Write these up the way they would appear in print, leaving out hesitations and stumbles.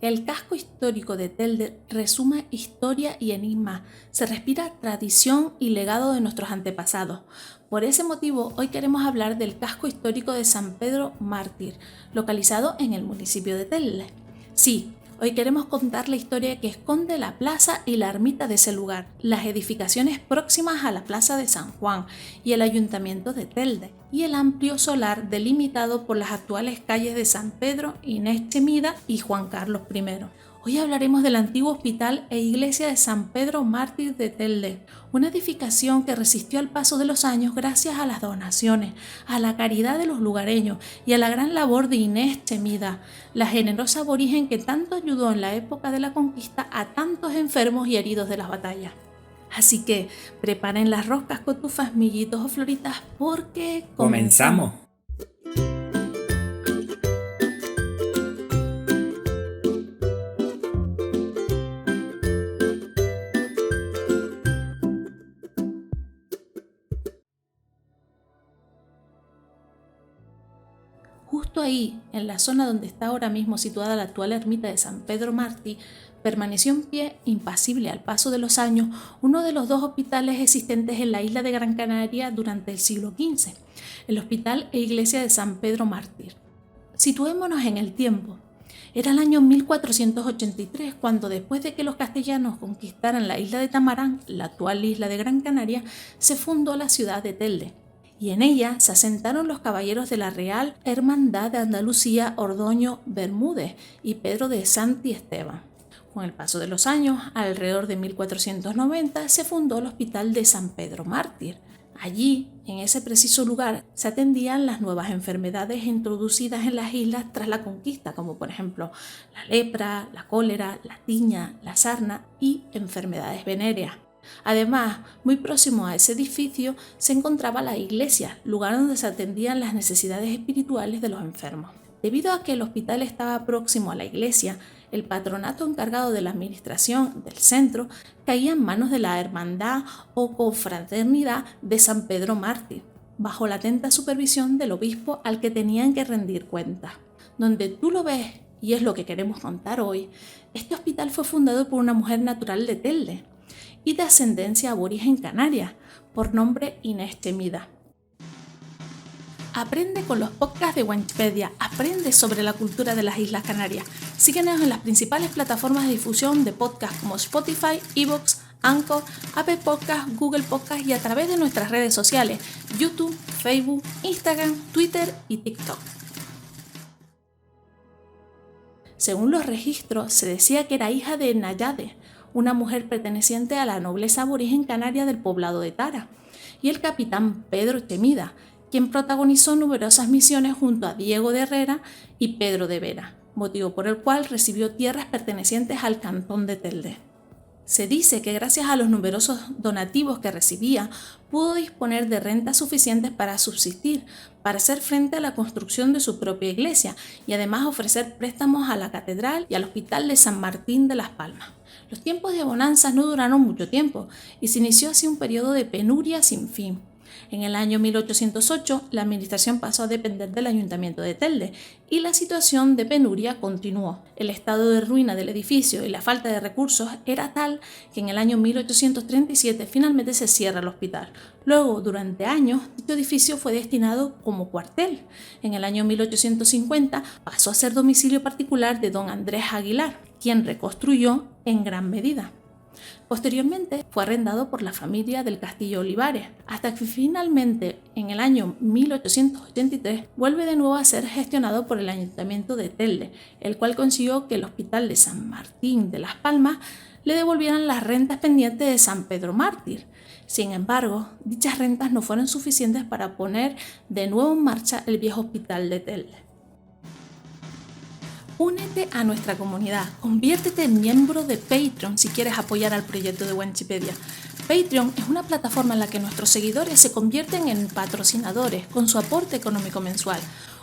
El casco histórico de Telde resume historia y enigma, se respira tradición y legado de nuestros antepasados. Por ese motivo, hoy queremos hablar del casco histórico de San Pedro Mártir, localizado en el municipio de Telde. Sí, hoy queremos contar la historia que esconde la plaza y la ermita de ese lugar, las edificaciones próximas a la plaza de San Juan y el ayuntamiento de Telde, y el amplio solar delimitado por las actuales calles de San Pedro, Inés Chemida y Juan Carlos I. Hoy hablaremos del antiguo hospital e iglesia de San Pedro Mártir de Telde, una edificación que resistió al paso de los años gracias a las donaciones, a la caridad de los lugareños y a la gran labor de Inés Chemida, la generosa aborigen que tanto ayudó en la época de la conquista a tantos enfermos y heridos de las batallas. Así que preparen las roscas, cotufas, millitos o floritas porque ¡Comenzamos! Justo ahí, en la zona donde está ahora mismo situada la actual ermita de San Pedro Mártir, permaneció en pie, impasible al paso de los años, uno de los dos hospitales existentes en la isla de Gran Canaria durante el siglo XV, el Hospital e Iglesia de San Pedro Mártir. Situémonos en el tiempo. Era el año 1483 cuando, después de que los castellanos conquistaran la isla de Tamarán, la actual isla de Gran Canaria, se fundó la ciudad de Telde. Y en ella se asentaron los caballeros de la Real Hermandad de Andalucía Ordoño Bermúdez y Pedro de Santi Esteban. Con el paso de los años, alrededor de 1490, se fundó el Hospital de San Pedro Mártir. Allí, en ese preciso lugar, se atendían las nuevas enfermedades introducidas en las islas tras la conquista, como por ejemplo la lepra, la cólera, la tiña, la sarna y enfermedades venéreas. Además, muy próximo a ese edificio se encontraba la iglesia, lugar donde se atendían las necesidades espirituales de los enfermos. Debido a que el hospital estaba próximo a la iglesia, el patronato encargado de la administración del centro caía en manos de la Hermandad o Confraternidad de San Pedro Mártir, bajo la atenta supervisión del obispo al que tenían que rendir cuentas. Donde tú lo ves, y es lo que queremos contar hoy, este hospital fue fundado por una mujer natural de Telde y de ascendencia aborigen canaria, por nombre Inés Chemida. Aprende con los podcasts de Wikipedia, aprende sobre la cultura de las Islas Canarias. Síguenos en las principales plataformas de difusión de podcasts como Spotify, iVoox, Anchor, Apple Podcasts, Google Podcasts y a través de nuestras redes sociales, YouTube, Facebook, Instagram, Twitter y TikTok. Según los registros, se decía que era hija de Nayade, una mujer perteneciente a la nobleza aborigen canaria del poblado de Tara, y el capitán Pedro Chemida, quien protagonizó numerosas misiones junto a Diego de Herrera y Pedro de Vera, motivo por el cual recibió tierras pertenecientes al cantón de Telde. Se dice que gracias a los numerosos donativos que recibía, pudo disponer de rentas suficientes para subsistir, para hacer frente a la construcción de su propia iglesia y además ofrecer préstamos a la catedral y al hospital de San Martín de las Palmas. Los tiempos de bonanzas no duraron mucho tiempo y se inició así un periodo de penuria sin fin. En el año 1808, la administración pasó a depender del ayuntamiento de Telde y la situación de penuria continuó. El estado de ruina del edificio y la falta de recursos era tal que en el año 1837 finalmente se cierra el hospital. Luego, durante años, dicho edificio fue destinado como cuartel. En el año 1850 pasó a ser domicilio particular de don Andrés Aguilar, quien reconstruyó en gran medida. Posteriormente fue arrendado por la familia del Castillo Olivares, hasta que finalmente en el año 1883 vuelve de nuevo a ser gestionado por el Ayuntamiento de Telde, el cual consiguió que el Hospital de San Martín de las Palmas le devolvieran las rentas pendientes de San Pedro Mártir. Sin embargo, dichas rentas no fueron suficientes para poner de nuevo en marcha el viejo Hospital de Telde. Únete a nuestra comunidad, conviértete en miembro de Patreon si quieres apoyar al proyecto de Wikipedia. Patreon es una plataforma en la que nuestros seguidores se convierten en patrocinadores con su aporte económico mensual.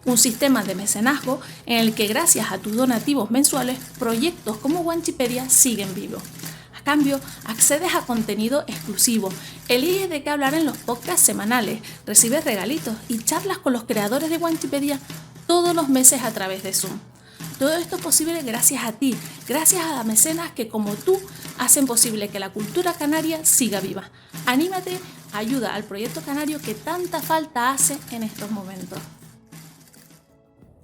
Un sistema de mecenazgo en el que gracias a tus donativos mensuales, proyectos como Wikipedia siguen vivos. A cambio, accedes a contenido exclusivo, eliges de qué hablar en los podcasts semanales, recibes regalitos y charlas con los creadores de Wikipedia todos los meses a través de Zoom. Todo esto es posible gracias a ti, gracias a mecenas que como tú hacen posible que la cultura canaria siga viva. Anímate, ayuda al proyecto canario que tanta falta hace en estos momentos.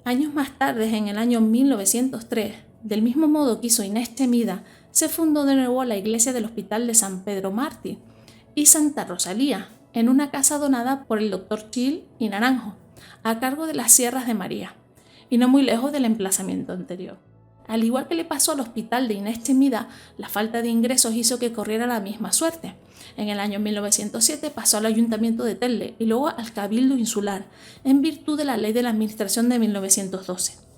Años más tarde, en el año 1903, del mismo modo que hizo Inés Chemida, se fundó de nuevo la iglesia del Hospital de San Pedro Mártir y Santa Rosalía, en una casa donada por el Dr. Gil y Naranjo, a cargo de las Sierras de María, y no muy lejos del emplazamiento anterior. Al igual que le pasó al hospital de Inés Chemida, la falta de ingresos hizo que corriera la misma suerte. En el año 1907 pasó al Ayuntamiento de Telde y luego al Cabildo Insular, en virtud de la Ley de la Administración de 1912.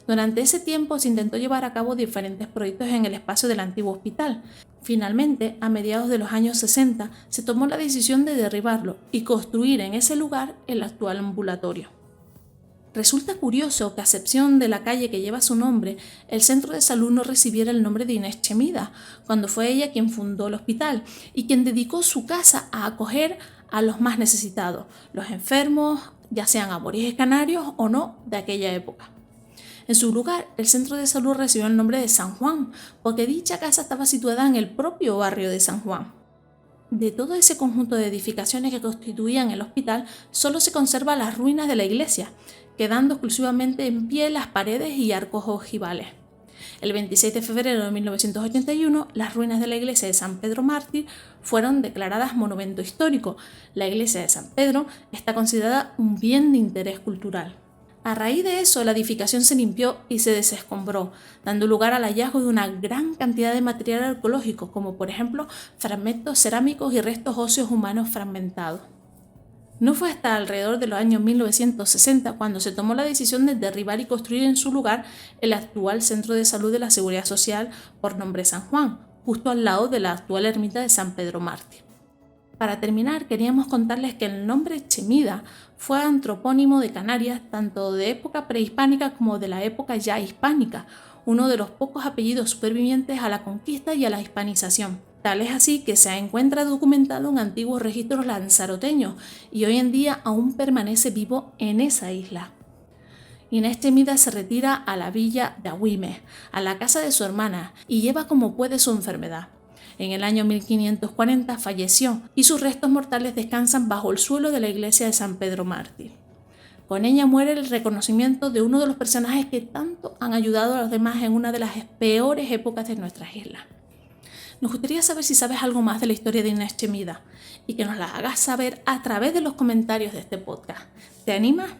Durante ese tiempo se intentó llevar a cabo diferentes proyectos en el espacio del antiguo hospital. Finalmente, a mediados de los años 60, se tomó la decisión de derribarlo y construir en ese lugar el actual ambulatorio. Resulta curioso que, a excepción de la calle que lleva su nombre, el centro de salud no recibiera el nombre de Inés Chemida, cuando fue ella quien fundó el hospital y quien dedicó su casa a acoger a los más necesitados, los enfermos, ya sean aborígenes canarios o no, de aquella época. En su lugar, el centro de salud recibió el nombre de San Juan, porque dicha casa estaba situada en el propio barrio de San Juan. De todo ese conjunto de edificaciones que constituían el hospital, solo se conservan las ruinas de la iglesia, quedando exclusivamente en pie las paredes y arcos ojivales. El 26 de febrero de 1981, las ruinas de la iglesia de San Pedro Mártir fueron declaradas monumento histórico. La iglesia de San Pedro está considerada un bien de interés cultural. A raíz de eso, la edificación se limpió y se desescombró, dando lugar al hallazgo de una gran cantidad de material arqueológico, como por ejemplo fragmentos cerámicos y restos óseos humanos fragmentados. No fue hasta alrededor de los años 1960 cuando se tomó la decisión de derribar y construir en su lugar el actual Centro de Salud de la Seguridad Social por nombre San Juan, justo al lado de la actual ermita de San Pedro Mártir. Para terminar, queríamos contarles que el nombre Chemida fue antropónimo de Canarias tanto de época prehispánica como de la época ya hispánica, uno de los pocos apellidos supervivientes a la conquista y a la hispanización. Tal es así que se encuentra documentado en antiguos registros lanzaroteños y hoy en día aún permanece vivo en esa isla. Inés Chemida se retira a la villa de Agüime, a la casa de su hermana, y lleva como puede su enfermedad. En el año 1540 falleció y sus restos mortales descansan bajo el suelo de la iglesia de San Pedro Mártir. Con ella muere el reconocimiento de uno de los personajes que tanto han ayudado a los demás en una de las peores épocas de nuestras islas. Nos gustaría saber si sabes algo más de la historia de Inés Chemida y que nos la hagas saber a través de los comentarios de este podcast. ¿Te animas?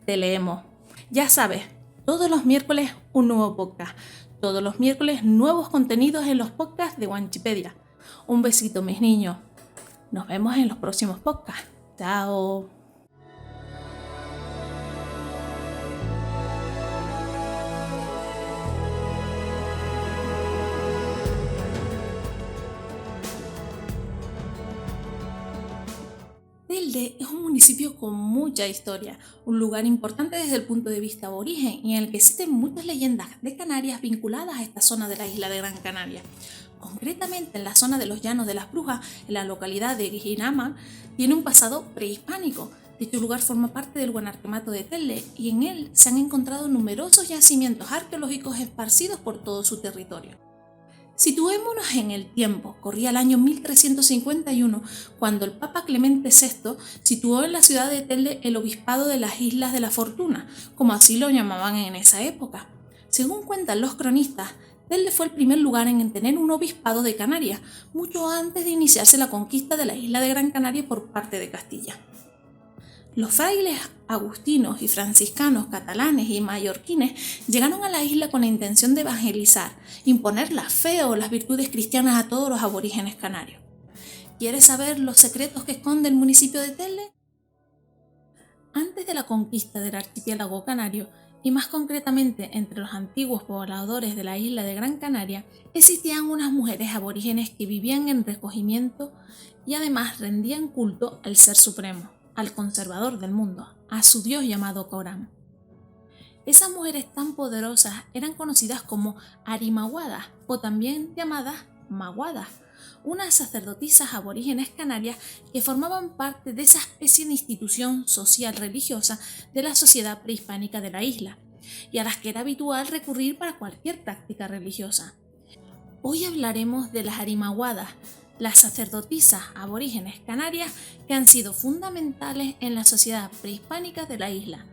Te leemos. Ya sabes, todos los miércoles un nuevo podcast. Todos los miércoles nuevos contenidos en los podcasts de Wanchipedia. Un besito, mis niños. Nos vemos en los próximos podcasts. Chao. Telde es un municipio con mucha historia, un lugar importante desde el punto de vista aborigen y en el que existen muchas leyendas de Canarias vinculadas a esta zona de la isla de Gran Canaria. Concretamente en la zona de los Llanos de las Brujas, en la localidad de Guijinama, tiene un pasado prehispánico. Dicho lugar forma parte del Guanartemato de Telde y en él se han encontrado numerosos yacimientos arqueológicos esparcidos por todo su territorio. Situémonos en el tiempo. Corría el año 1351, cuando el Papa Clemente VI situó en la ciudad de Telde el obispado de las Islas de la Fortuna, como así lo llamaban en esa época. Según cuentan los cronistas, Telde fue el primer lugar en tener un obispado de Canarias, mucho antes de iniciarse la conquista de la isla de Gran Canaria por parte de Castilla. Los frailes agustinos y franciscanos catalanes y mallorquines llegaron a la isla con la intención de evangelizar, imponer la fe o las virtudes cristianas a todos los aborígenes canarios. ¿Quieres saber los secretos que esconde el municipio de Telde? Antes de la conquista del archipiélago canario, y más concretamente entre los antiguos pobladores de la isla de Gran Canaria, existían unas mujeres aborígenes que vivían en recogimiento y además rendían culto al Ser Supremo, al conservador del mundo, a su dios llamado Corán. Esas mujeres tan poderosas eran conocidas como arimaguadas o también llamadas maguadas, unas sacerdotisas aborígenes canarias que formaban parte de esa especie de institución social religiosa de la sociedad prehispánica de la isla. y a las que era habitual recurrir para cualquier práctica religiosa. Hoy hablaremos de las arimaguadas, las sacerdotisas aborígenes canarias que han sido fundamentales en la sociedad prehispánica de la isla,